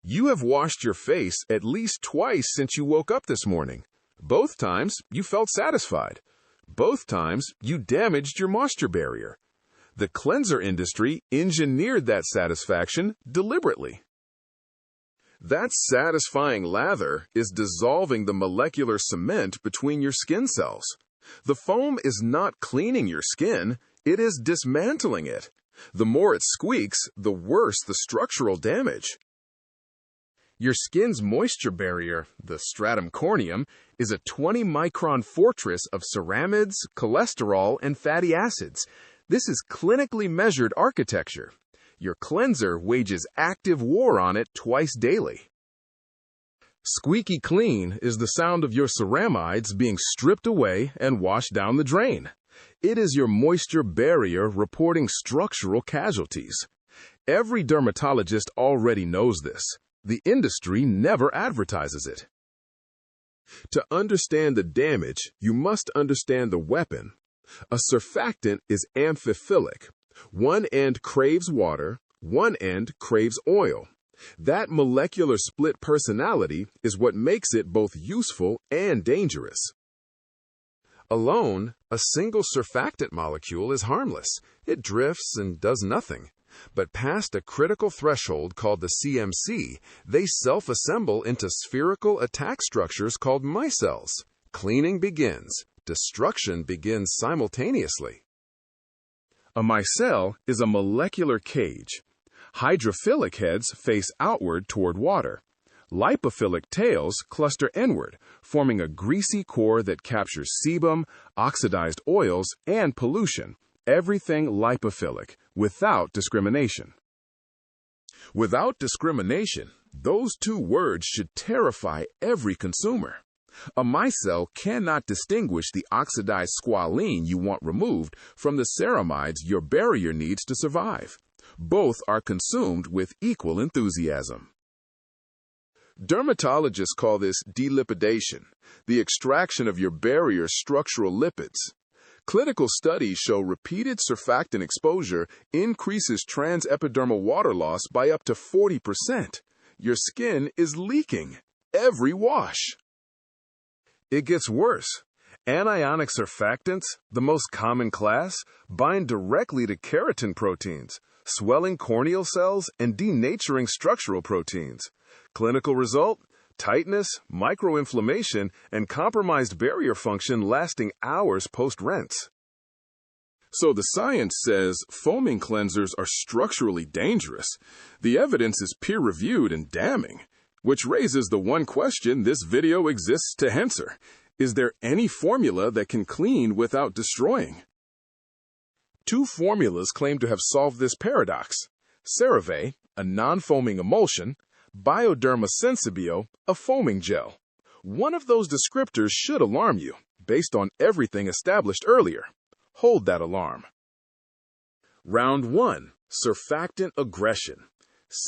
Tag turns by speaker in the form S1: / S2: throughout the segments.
S1: You have washed your face at least twice since you woke up this morning. Both times, you felt satisfied. Both times, you damaged your moisture barrier. The cleanser industry engineered that satisfaction deliberately. That satisfying lather is dissolving the molecular cement between your skin cells. The foam is not cleaning your skin, it is dismantling it. The more it squeaks, the worse the structural damage. Your skin's moisture barrier, the stratum corneum, is a 20-micron fortress of ceramides, cholesterol, and fatty acids. This is clinically measured architecture. Your cleanser wages active war on it twice daily. Squeaky clean is the sound of your ceramides being stripped away and washed down the drain. It is your moisture barrier reporting structural casualties. Every dermatologist already knows this. The industry never advertises it. To understand the damage, you must understand the weapon. A surfactant is amphiphilic. One end craves water, one end craves oil. That molecular split personality is what makes it both useful and dangerous. Alone, a single surfactant molecule is harmless. It drifts and does nothing. But past a critical threshold called the CMC, they self-assemble into spherical attack structures called micelles. Cleaning begins. Destruction begins simultaneously. A micelle is a molecular cage. Hydrophilic heads face outward toward water. Lipophilic tails cluster inward, forming a greasy core that captures sebum, oxidized oils, and pollution. Everything lipophilic, without discrimination. Without discrimination, those two words should terrify every consumer. A micelle cannot distinguish the oxidized squalene you want removed from the ceramides your barrier needs to survive. Both are consumed with equal enthusiasm. Dermatologists call this delipidation, the extraction of your barrier's structural lipids. Clinical studies show repeated surfactant exposure increases transepidermal water loss by up to 40%. Your skin is leaking every wash. It gets worse. Anionic surfactants, the most common class, bind directly to keratin proteins, swelling corneal cells, and denaturing structural proteins. Clinical result? Tightness, microinflammation, and compromised barrier function lasting hours post-rinse. So the science says foaming cleansers are structurally dangerous. The evidence is peer-reviewed and damning, which raises the one question this video exists to answer. Is there any formula that can clean without destroying? Two formulas claim to have solved this paradox. CeraVe, a non-foaming emulsion, Bioderma Sensibio, a foaming gel. One of those descriptors should alarm you, based on everything established earlier. Hold that alarm. Round 1. Surfactant aggression.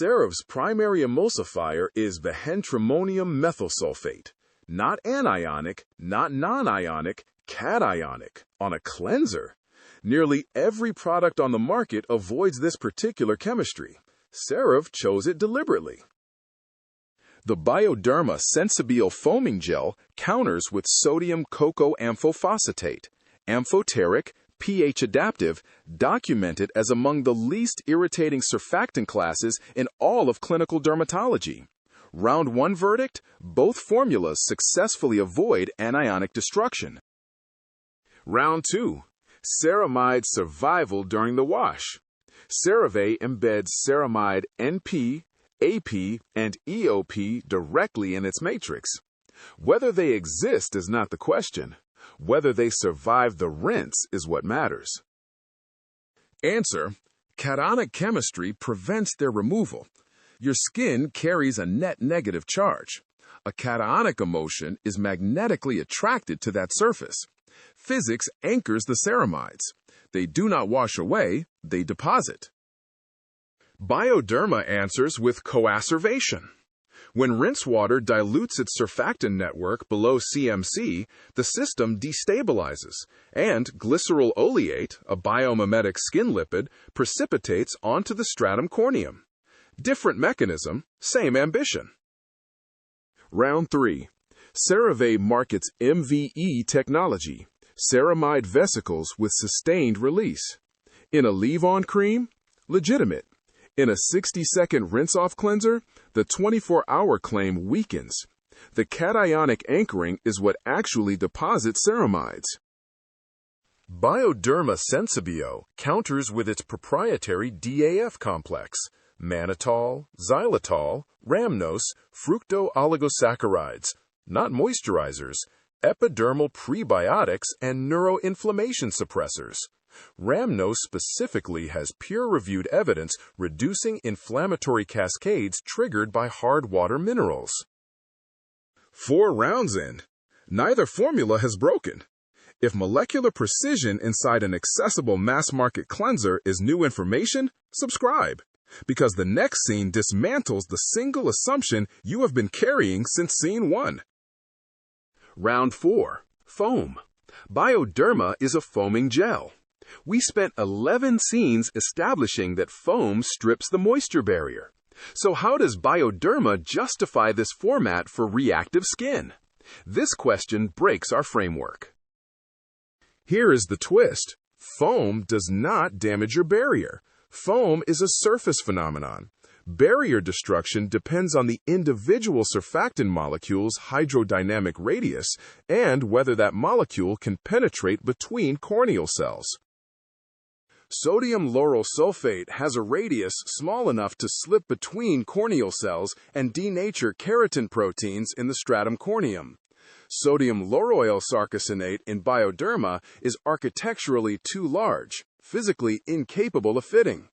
S1: CeraVe's primary emulsifier is bihentrimonium methylsulfate. Not anionic, not non-ionic, cationic. On a cleanser. Nearly every product on the market avoids this particular chemistry. CeraVe chose it deliberately. The Bioderma Sensibio foaming gel counters with sodium cocoa amphophosphate, amphoteric, pH adaptive, documented as among the least irritating surfactant classes in all of clinical dermatology. Round 1 verdict: both formulas successfully avoid anionic destruction. Round 2. Ceramide survival during the wash. CeraVe embeds ceramide NP, AP, and EOP directly in its matrix. Whether they exist is not the question. Whether they survive the rinse is what matters. Answer: cationic chemistry prevents their removal. Your skin carries a net negative charge. A cationic emulsion is magnetically attracted to that surface. Physics anchors the ceramides. They do not wash away, they deposit. Bioderma answers with coacervation. When rinse water dilutes its surfactant network below CMC, the system destabilizes, and glycerol oleate, a biomimetic skin lipid, precipitates onto the stratum corneum. Different mechanism, same ambition. Round 3. CeraVe markets MVE technology, ceramide vesicles with sustained release. In a leave-on cream? Legitimate. In a 60-second rinse-off cleanser? The 24-hour claim weakens. The cationic anchoring is what actually deposits ceramides. Bioderma Sensibio counters with its proprietary DAF complex, mannitol, xylitol, rhamnose, fructooligosaccharides, not moisturizers, epidermal prebiotics, and neuroinflammation suppressors. Rhamnose specifically has peer-reviewed evidence reducing inflammatory cascades triggered by hard water minerals. 4 rounds in. Neither formula has broken. If molecular precision inside an accessible mass-market cleanser is new information, subscribe, because the next scene dismantles the single assumption you have been carrying since scene 1. Round 4. Foam. Bioderma is a foaming gel. We spent 11 scenes establishing that foam strips the moisture barrier. So how does Bioderma justify this format for reactive skin? This question breaks our framework. Here is the twist. Foam does not damage your barrier. Foam is a surface phenomenon. Barrier destruction depends on the individual surfactant molecule's hydrodynamic radius and whether that molecule can penetrate between corneal cells. Sodium lauryl sulfate has a radius small enough to slip between corneal cells and denature keratin proteins in the stratum corneum. Sodium lauryl sarcosinate in Bioderma is architecturally too large, physically incapable of fitting.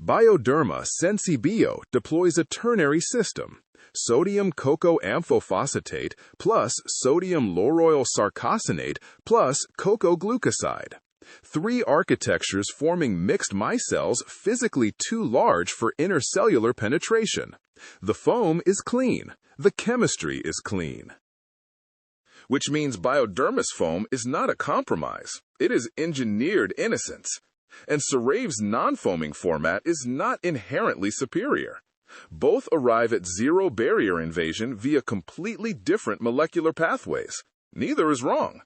S1: Bioderma Sensibio deploys a ternary system, sodium cocoa amphophosphate plus sodium lauryl sarcosinate plus cocoa glucoside. 3 architectures forming mixed micelles physically too large for intercellular penetration. The foam is clean. The chemistry is clean. Which means Bioderma's foam is not a compromise. It is engineered innocence. And CeraVe's non-foaming format is not inherently superior. Both arrive at zero barrier invasion via completely different molecular pathways. Neither is wrong.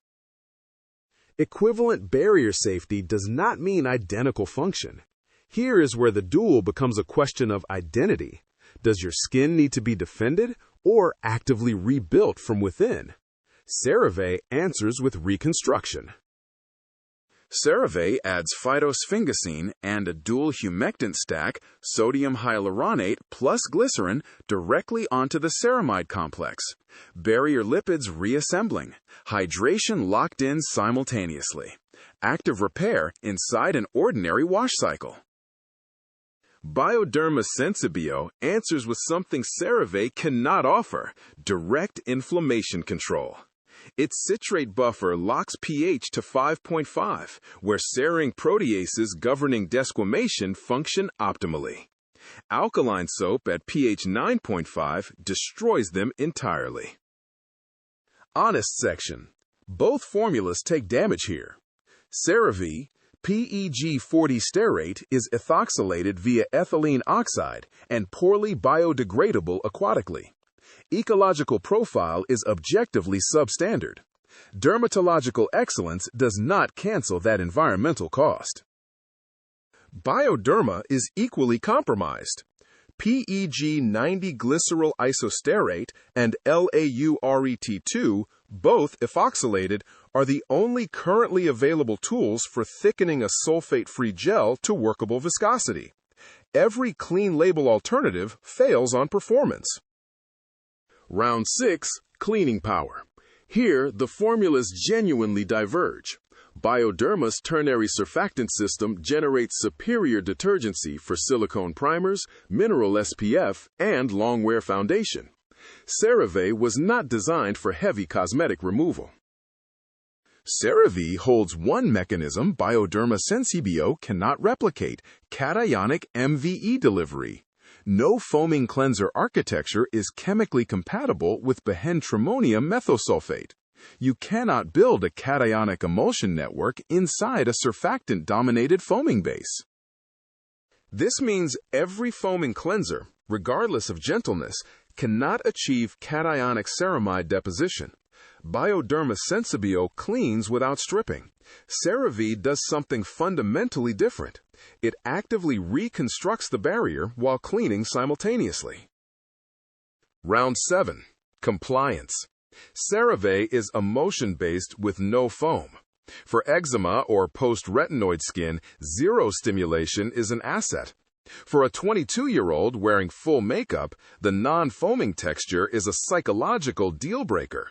S1: Equivalent barrier safety does not mean identical function. Here is where the duel becomes a question of identity. Does your skin need to be defended or actively rebuilt from within? CeraVe answers with reconstruction. CeraVe adds phytosphingosine and a dual humectant stack, sodium hyaluronate plus glycerin, directly onto the ceramide complex. Barrier lipids reassembling. Hydration locked in simultaneously. Active repair inside an ordinary wash cycle. Bioderma Sensibio answers with something CeraVe cannot offer: direct inflammation control. Its citrate buffer locks pH to 5.5, where serine proteases governing desquamation function optimally. Alkaline soap at pH 9.5 destroys them entirely. Honest section. Both formulas take damage here. CeraVe, PEG40 stearate, is ethoxylated via ethylene oxide and poorly biodegradable aquatically. Ecological profile is objectively substandard. Dermatological excellence does not cancel that environmental cost. Bioderma is equally compromised. PEG 90 glyceryl isostearate and LAURET2, both ethoxylated, are the only currently available tools for thickening a sulfate-free gel to workable viscosity. Every clean label alternative fails on performance. Round 6, cleaning power. Here, the formulas genuinely diverge. Bioderma's ternary surfactant system generates superior detergency for silicone primers, mineral SPF, and long-wear foundation. CeraVe was not designed for heavy cosmetic removal. CeraVe holds one mechanism Bioderma Sensibio cannot replicate: cationic MVE delivery. No foaming cleanser architecture is chemically compatible with behentrimonium methosulfate. You cannot build a cationic emulsion network inside a surfactant-dominated foaming base. This means every foaming cleanser, regardless of gentleness, cannot achieve cationic ceramide deposition. Bioderma Sensibio cleans without stripping. CeraVe does something fundamentally different. It actively reconstructs the barrier while cleaning simultaneously. Round 7. Compliance. CeraVe is emulsion-based with no foam. For eczema or post-retinoid skin, zero stimulation is an asset. For a 22-year-old wearing full makeup, the non-foaming texture is a psychological deal-breaker.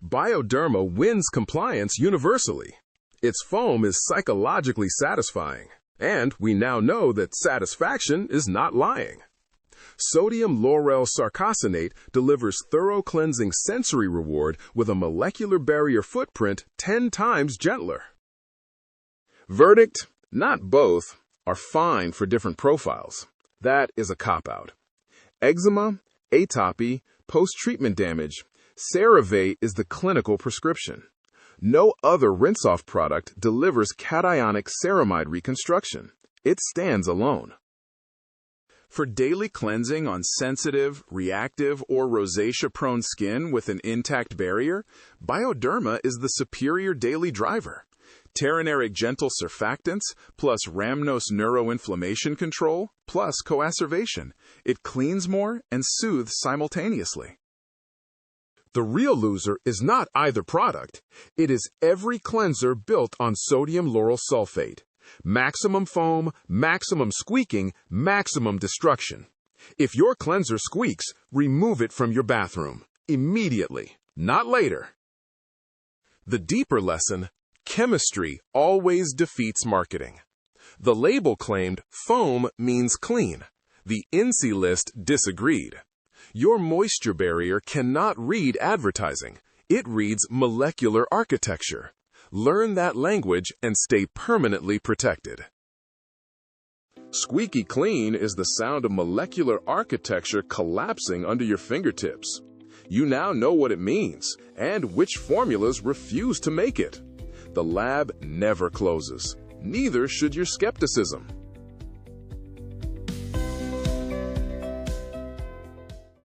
S1: Bioderma wins compliance universally. Its foam is psychologically satisfying, and we now know that satisfaction is not lying. Sodium lauryl sarcosinate delivers thorough cleansing sensory reward with a molecular barrier footprint 10 times gentler. Verdict: not both are fine for different profiles. That is a cop-out. Eczema, atopy, post-treatment damage, CeraVe is the clinical prescription. No other rinse-off product delivers cationic ceramide reconstruction. It stands alone. For daily cleansing on sensitive, reactive, or rosacea-prone skin with an intact barrier, Bioderma is the superior daily driver. Terineric gentle surfactants, plus rhamnose neuroinflammation control, plus coacervation. It cleans more and soothes simultaneously. The real loser is not either product. It is every cleanser built on sodium lauryl sulfate. Maximum foam, maximum squeaking, maximum destruction. If your cleanser squeaks, remove it from your bathroom. Immediately, not later. The deeper lesson: chemistry always defeats marketing. The label claimed foam means clean. The INCI list disagreed. Your moisture barrier cannot read advertising. It reads molecular architecture. Learn that language and stay permanently protected. Squeaky clean is the sound of molecular architecture collapsing under your fingertips. You now know what it means and which formulas refuse to make it. The lab never closes. Neither should your skepticism.